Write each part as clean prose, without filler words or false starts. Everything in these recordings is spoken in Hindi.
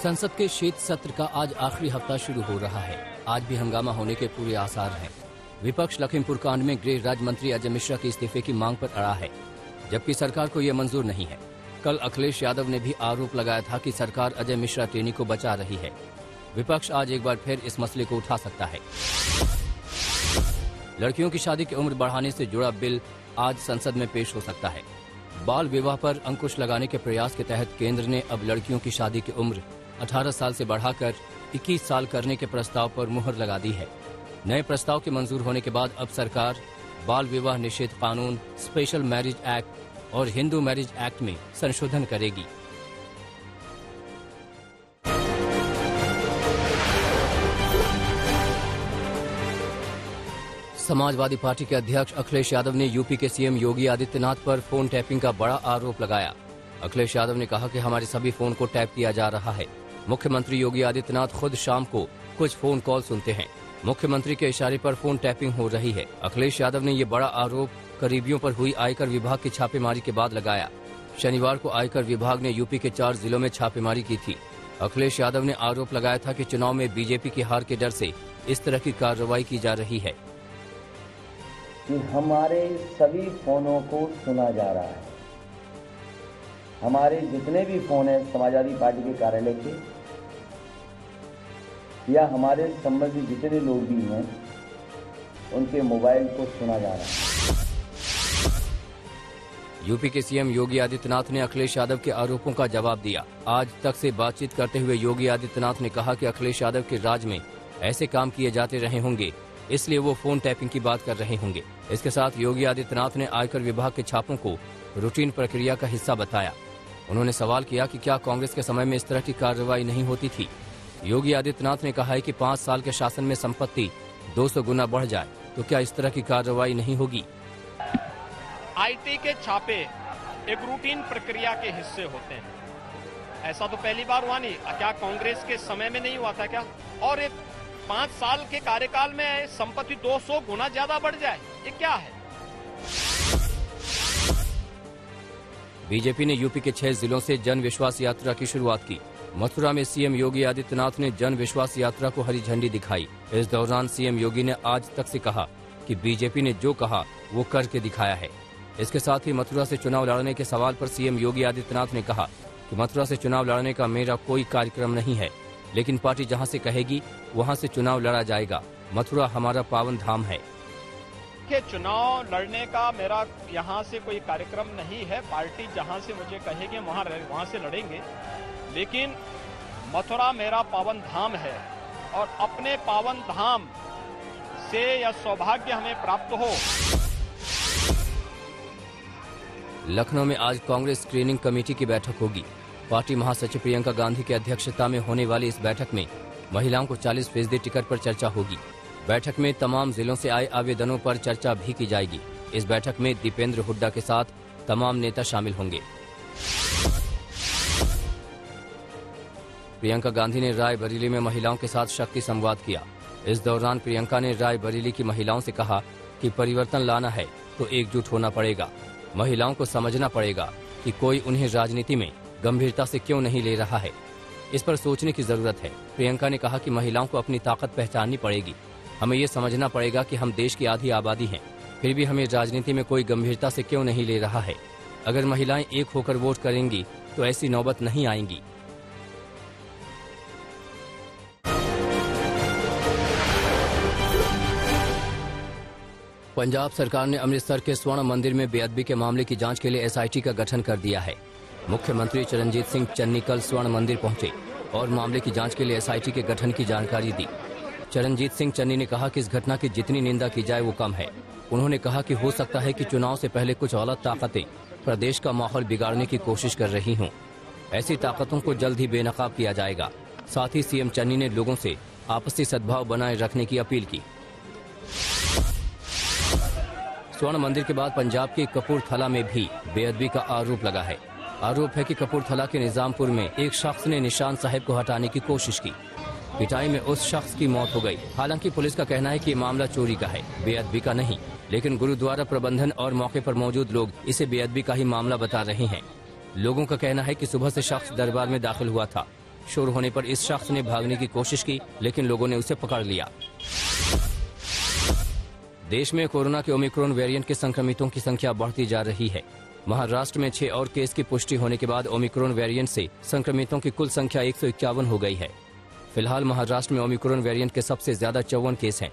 संसद के शीत सत्र का आज आखिरी हफ्ता शुरू हो रहा है। आज भी हंगामा होने के पूरे आसार हैं। विपक्ष लखीमपुर कांड में गृह राज्य मंत्री अजय मिश्रा के इस्तीफे की मांग पर अड़ा है, जबकि सरकार को यह मंजूर नहीं है। कल अखिलेश यादव ने भी आरोप लगाया था कि सरकार अजय मिश्रा टेनी को बचा रही है। विपक्ष आज एक बार फिर इस मसले को उठा सकता है। लड़कियों की शादी की उम्र बढ़ाने से जुड़ा बिल आज संसद में पेश हो सकता है। बाल विवाह पर अंकुश लगाने के प्रयास के तहत केंद्र ने अब लड़कियों की शादी की उम्र 18 साल से बढ़ाकर 21 साल करने के प्रस्ताव पर मुहर लगा दी है। नए प्रस्ताव के मंजूर होने के बाद अब सरकार बाल विवाह निषेध कानून, स्पेशल मैरिज एक्ट और हिंदू मैरिज एक्ट में संशोधन करेगी। समाजवादी पार्टी के अध्यक्ष अखिलेश यादव ने यूपी के सीएम योगी आदित्यनाथ पर फोन टैपिंग का बड़ा आरोप लगाया। अखिलेश यादव ने कहा कि हमारे सभी फोन को टैप किया जा रहा है। मुख्यमंत्री योगी आदित्यनाथ खुद शाम को कुछ फोन कॉल सुनते हैं। मुख्यमंत्री के इशारे पर फोन टैपिंग हो रही है। अखिलेश यादव ने ये बड़ा आरोप करीबियों पर हुई आयकर विभाग की छापेमारी के बाद लगाया। शनिवार को आयकर विभाग ने यूपी के 4 जिलों में छापेमारी की थी। अखिलेश यादव ने आरोप लगाया था कि चुनाव में बीजेपी की हार के डर से इस तरह की कार्रवाई की जा रही है कि हमारे सभी फोनों को सुना जा रहा है। हमारे जितने भी फोन हैं समाजवादी पार्टी के कार्यालय के या हमारे संबंधी जितने लोग भी हैं उनके मोबाइल को सुना जा रहा है। यूपी के सीएम योगी आदित्यनाथ ने अखिलेश यादव के आरोपों का जवाब दिया। आज तक से बातचीत करते हुए योगी आदित्यनाथ ने कहा कि अखिलेश यादव के राज में ऐसे काम किए जाते रहे होंगे, इसलिए वो फोन टैपिंग की बात कर रहे होंगे। इसके साथ योगी आदित्यनाथ ने आयकर विभाग के छापों को रूटीन प्रक्रिया का हिस्सा बताया। उन्होंने सवाल किया कि क्या कांग्रेस के समय में इस तरह की कार्रवाई नहीं होती थी। योगी आदित्यनाथ ने कहा है कि 5 साल के शासन में संपत्ति 200 गुना बढ़ जाए तो क्या इस तरह की कार्रवाई नहीं होगी। आईटी के छापे एक रूटीन प्रक्रिया के हिस्से होते हैं। ऐसा तो पहली बार हुआ नहीं। क्या कांग्रेस के समय में नहीं हुआ था क्या? और एक 5 साल के कार्यकाल में संपत्ति 200 गुना ज्यादा बढ़ जाए, ये क्या है? बीजेपी ने यूपी के 6 जिलों से जन विश्वास यात्रा की शुरुआत की। मथुरा में सीएम योगी आदित्यनाथ ने जन विश्वास यात्रा को हरी झंडी दिखाई। इस दौरान सीएम योगी ने आज तक से कहा कि बीजेपी ने जो कहा वो करके दिखाया है। इसके साथ ही मथुरा से चुनाव लड़ने के सवाल पर सीएम योगी आदित्यनाथ ने कहा कि मथुरा से चुनाव लड़ने का मेरा कोई कार्यक्रम नहीं है, लेकिन पार्टी जहां से कहेगी वहां से चुनाव लड़ा जाएगा। मथुरा हमारा पावन धाम है। कि चुनाव लड़ने का मेरा यहां से कोई कार्यक्रम नहीं है। पार्टी जहां से मुझे कहेगी वहां से लड़ेंगे, लेकिन मथुरा मेरा पावन धाम है और अपने पावन धाम से यह सौभाग्य हमें प्राप्त हो। लखनऊ में आज कांग्रेस स्क्रीनिंग कमेटी की बैठक होगी। पार्टी महासचिव प्रियंका गांधी की अध्यक्षता में होने वाली इस बैठक में महिलाओं को 40% टिकट पर चर्चा होगी। बैठक में तमाम जिलों से आए आवेदनों पर चर्चा भी की जाएगी। इस बैठक में दीपेंद्र हुड्डा के साथ तमाम नेता शामिल होंगे। प्रियंका गांधी ने रायबरेली में महिलाओं के साथ शक्ति संवाद किया। इस दौरान प्रियंका ने रायबरेली की महिलाओं से कहा कि परिवर्तन लाना है तो एकजुट होना पड़ेगा। महिलाओं को समझना पड़ेगा कि कोई उन्हें राजनीति में गंभीरता से क्यों नहीं ले रहा है। इस पर सोचने की जरूरत है। प्रियंका ने कहा कि महिलाओं को अपनी ताकत पहचाननी पड़ेगी। हमें ये समझना पड़ेगा कि हम देश की आधी आबादी हैं, फिर भी हमें राजनीति में कोई गंभीरता से क्यों नहीं ले रहा है। अगर महिलाएं एक होकर वोट करेंगी तो ऐसी नौबत नहीं आएंगी। पंजाब सरकार ने अमृतसर के स्वर्ण मंदिर में बेअदबी के मामले की जांच के लिए एसआईटी का गठन कर दिया है। मुख्यमंत्री चरणजीत सिंह चन्नी कल स्वर्ण मंदिर पहुंचे और मामले की जांच के लिए एसआईटी के गठन की जानकारी दी। चरणजीत सिंह चन्नी ने कहा कि इस घटना की जितनी निंदा की जाए वो कम है। उन्होंने कहा कि हो सकता है कि चुनाव से पहले कुछ गलत ताकतें प्रदेश का माहौल बिगाड़ने की कोशिश कर रही हों। ऐसी ताकतों को जल्द ही बेनकाब किया जाएगा। साथ ही सीएम चन्नी ने लोगों से आपसी सद्भाव बनाए रखने की अपील की। स्वर्ण मंदिर के बाद पंजाब के कपूरथला में भी बेअदबी का आरोप लगा है। आरोप है कि कपूरथला के निजामपुर में एक शख्स ने निशान साहब को हटाने की कोशिश की। पिटाई में उस शख्स की मौत हो गई। हालांकि पुलिस का कहना है कि मामला चोरी का है, बेअदबी का नहीं। लेकिन गुरुद्वारा प्रबंधन और मौके पर मौजूद लोग इसे बेअदबी का ही मामला बता रहे हैं। लोगों का कहना है कि सुबह से शख्स दरबार में दाखिल हुआ था शोर होने पर इस शख्स ने भागने की कोशिश की, लेकिन लोगों ने उसे पकड़ लिया। देश में कोरोना के ओमिक्रॉन वेरिएंट के संक्रमितों की संख्या बढ़ती जा रही है। महाराष्ट्र में 6 और केस की पुष्टि होने के बाद ओमिक्रॉन वेरिएंट से संक्रमितों की कुल संख्या 151 हो गई है। फिलहाल महाराष्ट्र में ओमिक्रॉन वेरिएंट के सबसे ज्यादा 54 केस हैं।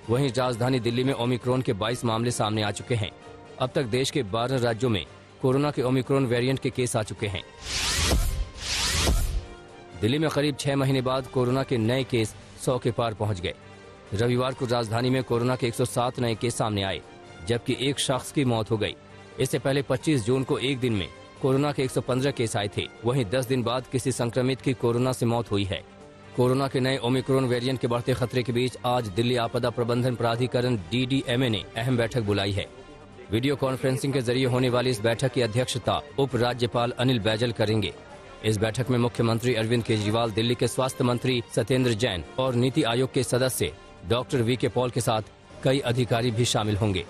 वहीं राजधानी दिल्ली में ओमिक्रॉन के 22 मामले सामने आ चुके हैं। अब तक देश के 12 राज्यों में कोरोना के ओमिक्रॉन वेरिएंट के केस आ चुके हैं। दिल्ली में करीब 6 महीने बाद कोरोना के नए केस 100 के पार पहुंच गए। रविवार को राजधानी में कोरोना के 107 नए केस सामने आए, जबकि एक शख्स की मौत हो गई। इससे पहले 25 जून को एक दिन में कोरोना के 115 केस आए थे। वहीं 10 दिन बाद किसी संक्रमित की कोरोना से मौत हुई है। कोरोना के नए ओमिक्रॉन वेरिएंट के बढ़ते खतरे के बीच आज दिल्ली आपदा प्रबंधन प्राधिकरण DDMA ने अहम बैठक बुलाई है। वीडियो कॉन्फ्रेंसिंग के जरिए होने वाली इस बैठक की अध्यक्षता उप राज्यपाल अनिल बैजल करेंगे। इस बैठक में मुख्यमंत्री अरविंद केजरीवाल, दिल्ली के स्वास्थ्य मंत्री सत्येंद्र जैन और नीति आयोग के सदस्य डॉक्टर VK पॉल के साथ कई अधिकारी भी शामिल होंगे।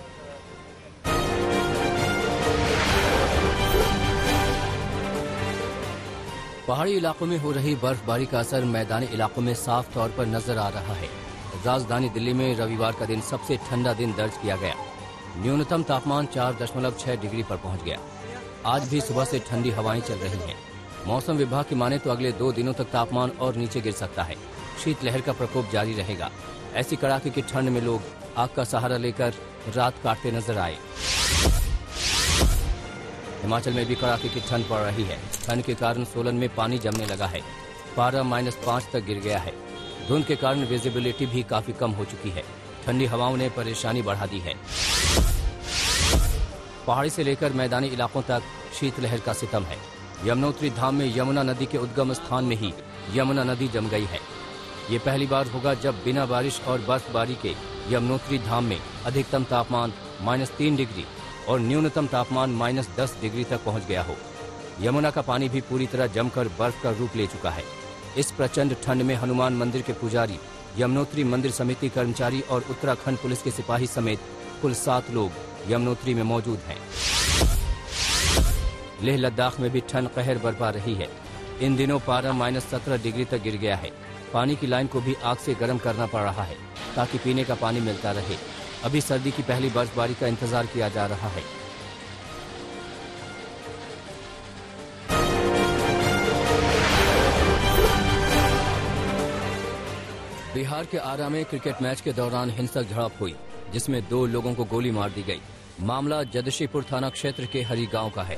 पहाड़ी इलाकों में हो रही बर्फबारी का असर मैदानी इलाकों में साफ तौर पर नजर आ रहा है। राजधानी दिल्ली में रविवार का दिन सबसे ठंडा दिन दर्ज किया गया। न्यूनतम तापमान 4.6 डिग्री पर पहुंच गया। आज भी सुबह से ठंडी हवाएं चल रही हैं। मौसम विभाग की माने तो अगले 2 दिनों तक तापमान और नीचे गिर सकता है। शीतलहर का प्रकोप जारी रहेगा। ऐसी कड़ाके की ठंड में लोग आग का सहारा लेकर रात काटते नजर आए। हिमाचल में भी कड़ाके की ठंड पड़ रही है। ठंड के कारण सोलन में पानी जमने लगा है। पारा -5 तक गिर गया है। धुंध के कारण विजिबिलिटी भी काफी कम हो चुकी है। ठंडी हवाओं ने परेशानी बढ़ा दी है। पहाड़ी से लेकर मैदानी इलाकों तक शीतलहर का सितम है। यमुनोत्री धाम में यमुना नदी के उद्गम स्थान में ही यमुना नदी जम गई है। ये पहली बार होगा जब बिना बारिश और बर्फबारी के यमुनोत्री धाम में अधिकतम तापमान -3 डिग्री और न्यूनतम तापमान -10 डिग्री तक पहुंच गया हो। यमुना का पानी भी पूरी तरह जमकर बर्फ का रूप ले चुका है। इस प्रचंड ठंड में हनुमान मंदिर के पुजारी, यमुनोत्री मंदिर समिति कर्मचारी और उत्तराखंड पुलिस के सिपाही समेत कुल 7 लोग यमुनोत्री में मौजूद हैं। लेह लद्दाख में भी ठंड कहर बरपा रही है। इन दिनों पारा -17 डिग्री तक गिर गया है। पानी की लाइन को भी आग से गर्म करना पड़ रहा है ताकि पीने का पानी मिलता रहे। अभी सर्दी की पहली बर्फबारी का इंतजार किया जा रहा है। बिहार के आरा में क्रिकेट मैच के दौरान हिंसक झड़प हुई, जिसमें 2 लोगों को गोली मार दी गई। मामला जदशीपुर थाना क्षेत्र के हरी गांव का है।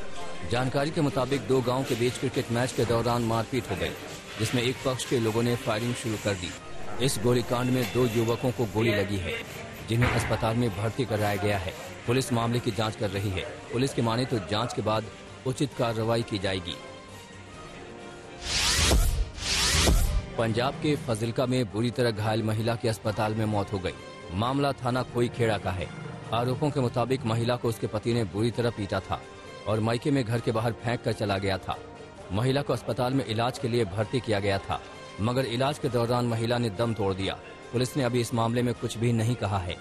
जानकारी के मुताबिक 2 गांव के बीच क्रिकेट मैच के दौरान मारपीट हो गई, जिसमें एक पक्ष के लोगों ने फायरिंग शुरू कर दी। इस गोलीकांड में 2 युवकों को गोली लगी है, जिन्हें अस्पताल में भर्ती कराया गया है। पुलिस मामले की जांच कर रही है। पुलिस की माने तो जांच के बाद उचित कार्रवाई की जाएगी। पंजाब के फजिल्का में बुरी तरह घायल महिला की अस्पताल में मौत हो गई। मामला थाना खोई खेड़ा का है। आरोपों के मुताबिक महिला को उसके पति ने बुरी तरह पीटा था और मायके में घर के बाहर फेंक कर चला गया था। महिला को अस्पताल में इलाज के लिए भर्ती किया गया था, मगर इलाज के दौरान महिला ने दम तोड़ दिया। पुलिस ने अभी इस मामले में कुछ भी नहीं कहा है।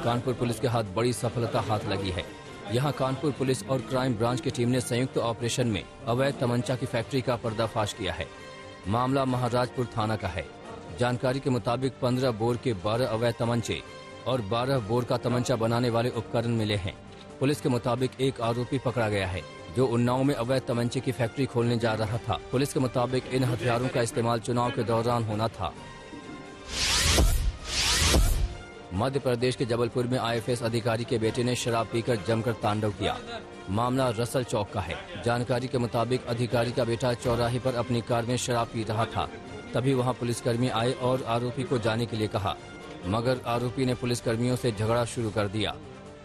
कानपुर पुलिस के हाथ बड़ी सफलता हाथ लगी है। यहां कानपुर पुलिस और क्राइम ब्रांच की टीम ने संयुक्त ऑपरेशन में अवैध तमंचा की फैक्ट्री का पर्दाफाश किया है। मामला महाराजपुर थाना का है। जानकारी के मुताबिक 15 बोर के 12 अवैध तमंचे और 12 बोर का तमंचा बनाने वाले उपकरण मिले हैं। पुलिस के मुताबिक एक आरोपी पकड़ा गया है, जो उन्नाव में अवैध तमंचे की फैक्ट्री खोलने जा रहा था। पुलिस के मुताबिक इन हथियारों का इस्तेमाल चुनाव के दौरान होना था। मध्य प्रदेश के जबलपुर में IFS अधिकारी के बेटे ने शराब पीकर जमकर तांडव किया। मामला रसल चौक का है। जानकारी के मुताबिक अधिकारी का बेटा चौराहे पर अपनी कार में शराब पी रहा था। तभी वहां पुलिसकर्मी आए और आरोपी को जाने के लिए कहा, मगर आरोपी ने पुलिसकर्मियों से झगड़ा शुरू कर दिया।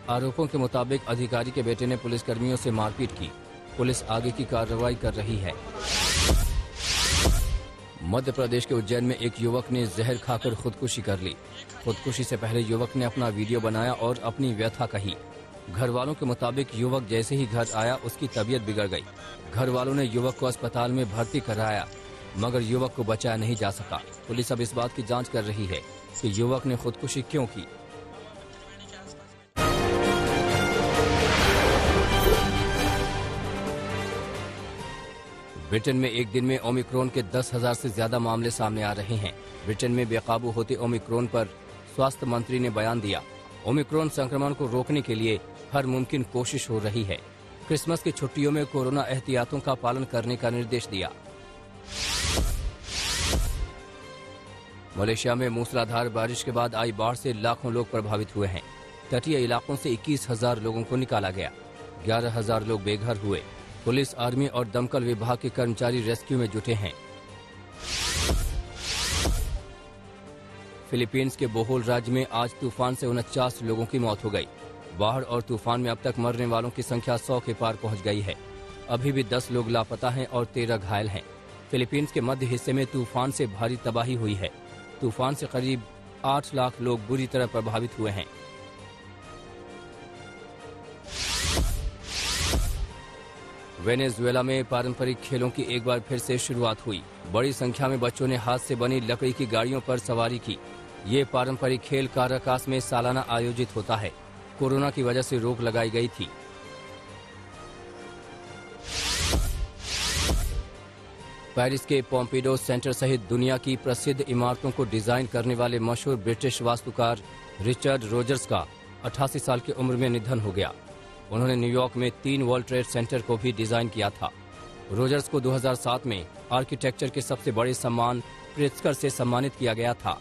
आरोपों के मुताबिक अधिकारी के बेटे ने पुलिसकर्मियों से मारपीट की। पुलिस आगे की कार्रवाई कर रही है। मध्य प्रदेश के उज्जैन में एक युवक ने जहर खाकर खुदकुशी कर ली। खुदकुशी से पहले युवक ने अपना वीडियो बनाया और अपनी व्यथा कही। घर वालों के मुताबिक युवक जैसे ही घर आया उसकी तबीयत बिगड़ गई। घर वालों ने युवक को अस्पताल में भर्ती कराया, मगर युवक को बचाया नहीं जा सका। पुलिस अब इस बात की जांच कर रही है कि युवक ने खुदकुशी क्यों की। ब्रिटेन में एक दिन में ओमिक्रॉन के 10,000 से ज्यादा मामले सामने आ रहे हैं। ब्रिटेन में बेकाबू होते ओमिक्रॉन पर स्वास्थ्य मंत्री ने बयान दिया। ओमिक्रॉन संक्रमण को रोकने के लिए हर मुमकिन कोशिश हो रही है। क्रिसमस की छुट्टियों में कोरोना एहतियातों का पालन करने का निर्देश दिया। मलेशिया में मूसलाधार बारिश के बाद आई बाढ़ से लाखों लोग प्रभावित हुए हैं। तटीय इलाकों से 21,000 लोगों को निकाला गया। 11,000 लोग बेघर हुए। पुलिस, आर्मी और दमकल विभाग के कर्मचारी रेस्क्यू में जुटे हैं। फिलीपींस के बोहोल राज्य में आज तूफान से 49 लोगों की मौत हो गई। बाढ़ और तूफान में अब तक मरने वालों की संख्या 100 के पार पहुंच गई है। अभी भी 10 लोग लापता हैं और 13 घायल हैं। फिलीपींस के मध्य हिस्से में तूफान से भारी तबाही हुई है। तूफान से करीब 8 लाख लोग बुरी तरह प्रभावित हुए हैं। वेनेजुएला में पारंपरिक खेलों की एक बार फिर से शुरुआत हुई। बड़ी संख्या में बच्चों ने हाथ से बनी लकड़ी की गाड़ियों पर सवारी की। ये पारंपरिक खेल काराकास में सालाना आयोजित होता है। कोरोना की वजह से रोक लगाई गई थी। पेरिस के पोम्पिडो सेंटर सहित दुनिया की प्रसिद्ध इमारतों को डिजाइन करने वाले मशहूर ब्रिटिश वास्तुकार रिचर्ड रोजर्स का 88 साल की उम्र में निधन हो गया। उन्होंने न्यूयॉर्क में 3 वर्ल्ड ट्रेड सेंटर को भी डिजाइन किया था। रोजर्स को 2007 में आर्किटेक्चर के सबसे बड़े सम्मान प्रिट्जकर से सम्मानित किया गया था।